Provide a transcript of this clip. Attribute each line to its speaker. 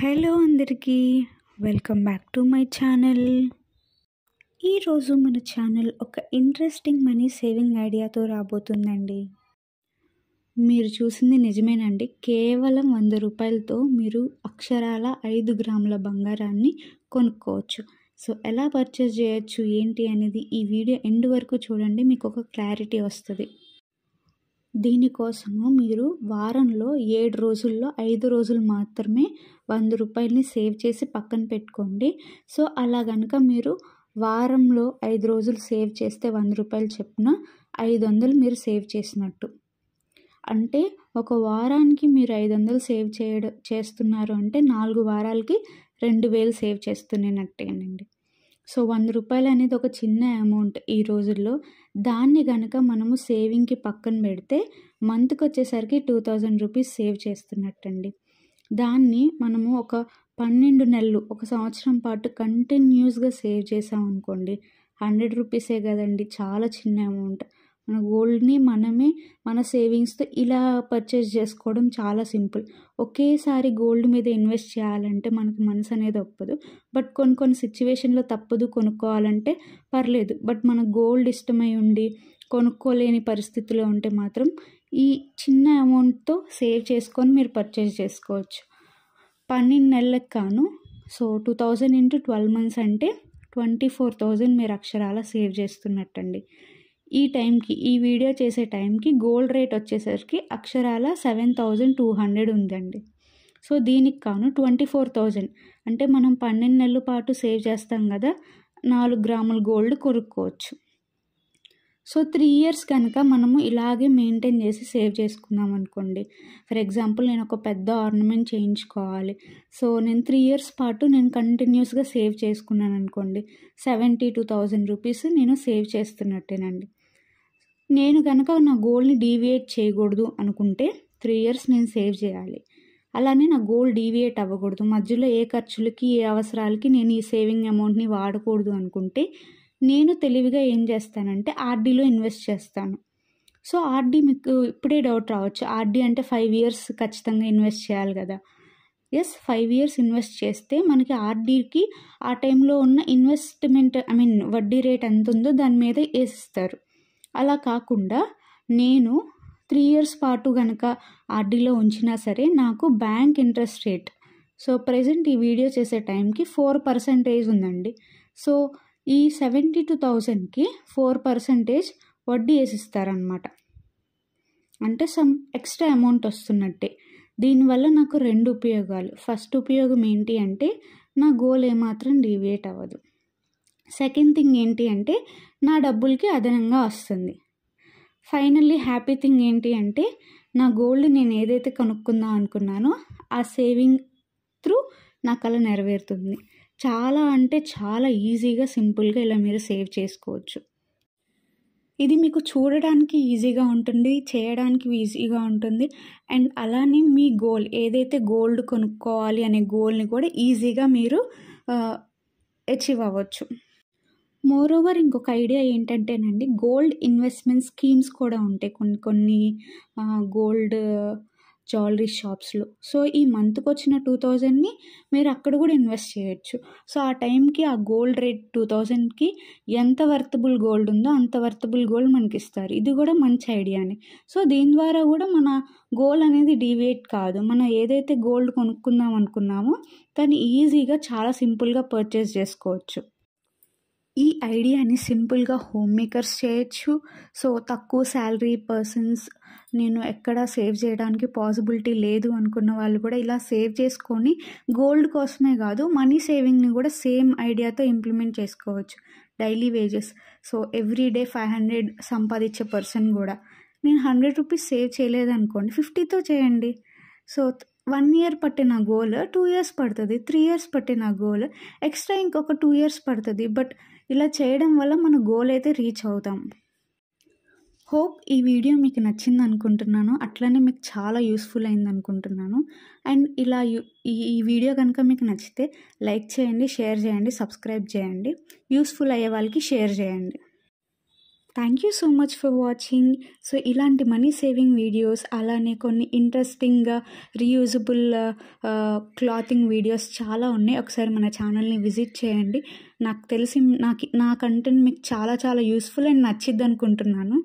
Speaker 1: Hello అందరికీ welcome back to my channel. ఈరోజు మన ఛానల్ ఒక ఇంట్రెస్టింగ్ మనీ సేవింగ్ ఐడియాతో రాబోతుందండి. మీరు చూసింది నిజమేనండి. కేవలం 100 రూపాయలతో మీరు అక్షరాల 5 గ్రాముల బంగారాన్ని కొనుక్కోవచ్చు. సో ఎలా పర్చేస్ చేయొచ్చు ఏంటి అనేది ఈ వీడియో ఎండ్ వరకు చూడండి, మీకు ఒక క్లారిటీ వస్తుంది. దీనికోసము మీరు వారంలో 7 రోజుల్లో 5 రోజులు మాత్రమే 100 రూపాయలని సేవ్ చేసి పక్కన పెట్టుకోండి. సో అలా కనుక మీరు వారంలో 5 రోజులు సేవ్ చేస్తే 100 రూపాయలు చొప్పున 500 మీరు సేవ్ చేసినట్టు. అంటే ఒక వారానికి మీరు 500 సేవ్ చేస్తున్నారు అంటే 4 వారాలకి 2000 సేవ్ చేస్తున్నట్టేనండి. సో 100 రూపాయలు అనేది ఒక చిన్న అమౌంట్ ఈ రోజుల్లో. దాన్ని కనుక మనము సేవింగ్కి పక్కన పెడితే మంత్కి వచ్చేసరికి 2000 రూపీస్ సేవ్ చేస్తున్నట్టండి. దాన్ని మనము ఒక 12 నెలలు, ఒక సంవత్సరం పాటు కంటిన్యూస్గా సేవ్ చేసామనుకోండి, 100 రూపీసే కదండి, చాలా చిన్న అమౌంట్. మన గోల్డ్ని మనమే మన సేవింగ్స్తో ఇలా పర్చేస్ చేసుకోవడం చాలా సింపుల్. ఒకేసారి గోల్డ్ మీద ఇన్వెస్ట్ చేయాలంటే మనకు మనసు అనేది ఒప్పదు. బట్ కొన్ని సిచ్యువేషన్లో తప్పదు, కొనుక్కోవాలంటే పర్లేదు. బట్ మన గోల్డ్ ఇష్టమై ఉండి కొనుక్కోలేని పరిస్థితిలో ఉంటే మాత్రం ఈ చిన్న అమౌంట్తో సేవ్ చేసుకొని మీరు పర్చేస్ చేసుకోవచ్చు. 12 నెలలకు కాను. సో 2000 ఇంటూ 12 మంత్స్ అంటే 24,000 మీరు అక్షరాల సేవ్ చేస్తున్నట్టండి. ఈ టైంకి, ఈ వీడియో చేసే టైంకి గోల్డ్ రేట్ వచ్చేసరికి అక్షరాల 7,200 ఉందండి. సో దీనికి కాను 24,000 అంటే మనం 12 నెలల పాటు సేవ్ చేస్తాం కదా, 4 గ్రాముల గోల్డ్ కొనుక్కోవచ్చు. సో 3 ఇయర్స్ కనుక మనము ఇలాగే మెయింటైన్ చేసి సేవ్ చేసుకుందాం అనుకోండి. ఫర్ ఎగ్జాంపుల్ నేను ఒక పెద్ద ఆర్నమెంట్ చేయించుకోవాలి. సో నేను 3 ఇయర్స్ పాటు నేను కంటిన్యూస్గా సేవ్ చేసుకున్నాను అనుకోండి, 72,000 రూపీస్ నేను సేవ్ చేస్తున్నట్టేనండి. నేను కనుక నా గోల్డ్ని డీవియేట్ చేయకూడదు అనుకుంటే 3 ఇయర్స్ నేను సేవ్ చేయాలి. అలానే నా గోల్డ్ డీవియేట్ అవ్వకూడదు, మధ్యలో ఏ ఖర్చులకి ఏ అవసరాలకి నేను ఈ సేవింగ్ అమౌంట్ని వాడకూడదు అనుకుంటే నేను తెలివిగా ఏం చేస్తానంటే ఆర్డీలో ఇన్వెస్ట్ చేస్తాను. సో ఆర్డీ, మీకు ఇప్పుడే డౌట్ రావచ్చు, ఆర్డీ అంటే 5 ఇయర్స్ ఖచ్చితంగా ఇన్వెస్ట్ చేయాలి కదా. ఎస్, 5 ఇయర్స్ ఇన్వెస్ట్ చేస్తే మనకి ఆర్డీకి ఆ టైంలో ఉన్న ఇన్వెస్ట్మెంట్ వడ్డీ రేట్ ఎంత ఉందో దాని మీద వేసిస్తారు. అలా కాకుండా నేను 3 ఇయర్స్ పాటు కనుక ఆర్డీలో ఉంచినా సరే నాకు bank interest rate, so present ఈ వీడియో చేసే టైంకి 4% ఉందండి. సో ఈ 72,000కి 4% వడ్డీ వేసిస్తారనమాట. అంటే సమ్ ఎక్స్ట్రా అమౌంట్ వస్తున్నట్టే. దీనివల్ల నాకు 2 ఉపయోగాలు. ఫస్ట్ ఉపయోగం ఏంటి అంటే నా గోల్ ఏమాత్రం డీవియేట్ అవ్వదు. సెకండ్ థింగ్ ఏంటి అంటే నా డబ్బులకి అదనంగా వస్తుంది. ఫైనల్లీ హ్యాపీ థింగ్ ఏంటి అంటే నా గోల్డ్ నేను ఏదైతే కొనుక్కుందాం అనుకున్నానో ఆ సేవింగ్ త్రూ నా కల నెరవేరుతుంది. చాలా అంటే చాలా ఈజీగా, సింపుల్గా ఇలా మీరు సేవ్ చేసుకోవచ్చు. ఇది మీకు చూడడానికి ఈజీగా ఉంటుంది, చేయడానికి ఈజీగా ఉంటుంది. అండ్ అలానే మీ గోల్ ఏదైతే గోల్డ్ కొనుక్కోవాలి అనే గోల్ని కూడా ఈజీగా మీరు అచీవ్ అవ్వచ్చు. మోరోవర్ ఇంకొక ఐడియా ఏంటంటేనండి, గోల్డ్ ఇన్వెస్ట్మెంట్ స్కీమ్స్ కూడా ఉంటాయి కొన్ని గోల్డ్ జ్యువెలరీ షాప్స్లో. సో ఈ మంత్కి వచ్చిన 2,000ని మీరు అక్కడ కూడా ఇన్వెస్ట్ చేయొచ్చు. సో ఆ టైంకి ఆ గోల్డ్ రేట్ 2,000కి ఎంత వర్తబుల్ గోల్డ్ ఉందో అంత వర్తబుల్ గోల్డ్ మనకి ఇస్తారు. ఇది కూడా మంచి ఐడియానే. సో దీని ద్వారా కూడా మన గోల్ అనేది డీవియేట్ కాదు. మనం ఏదైతే గోల్డ్ కొనుక్కుందాం అనుకున్నామో దాన్ని ఈజీగా చాలా సింపుల్గా పర్చేస్ చేసుకోవచ్చు. ఈ ఐడియాని సింపుల్గా హోమ్ మేకర్స్ చేయొచ్చు. సో తక్కువ శాలరీ పర్సన్స్, నేను ఎక్కడ సేవ్ చేయడానికి పాసిబిలిటీ లేదు అనుకున్న వాళ్ళు కూడా ఇలా సేవ్ చేసుకొని గోల్డ్ కోసమే కాదు మనీ సేవింగ్ని కూడా సేమ్ ఐడియాతో ఇంప్లిమెంట్ చేసుకోవచ్చు. డైలీ వేజెస్, సో ఎవ్రీడే 500 సంపాదించే పర్సన్ కూడా నేను 100 రూపీస్ సేవ్ చేయలేదనుకోండి, 50తో చేయండి. సో 1 ఇయర్ పట్టిన గోల్ 2 ఇయర్స్ పడుతుంది, 3 ఇయర్స్ పట్టిన గోల్ ఎక్స్ట్రా ఇంకొక 2 ఇయర్స్ పడుతుంది. బట్ ఇలా చేయడం వల్ల మన గోల్ అయితే రీచ్ అవుతాం. హోప్ ఈ వీడియో మీకు నచ్చింది అనుకుంటున్నాను. అట్లనే మీకు చాలా యూస్ఫుల్ అయింది అనుకుంటున్నాను. అండ్ ఇలా ఈ వీడియో కనుక మీకు నచ్చితే లైక్ చేయండి, షేర్ చేయండి, సబ్స్క్రైబ్ చేయండి. యూస్ఫుల్ అయ్యే వాళ్ళకి షేర్ చేయండి. Thank you so much for watching. So ఇలాంటి మనీ సేవింగ్ వీడియోస్, అలానే కొన్ని ఇంట్రెస్టింగ్ రీయూజబుల్ క్లాతింగ్ వీడియోస్ చాలా ఉన్నాయి. ఒకసారి మన ఛానల్ని విజిట్ చేయండి. నాకు తెలిసి నా కంటెంట్ మీకు చాలా చాలా యూస్ఫుల్ అండ్ నచ్చిద్ది అనుకుంటున్నాను.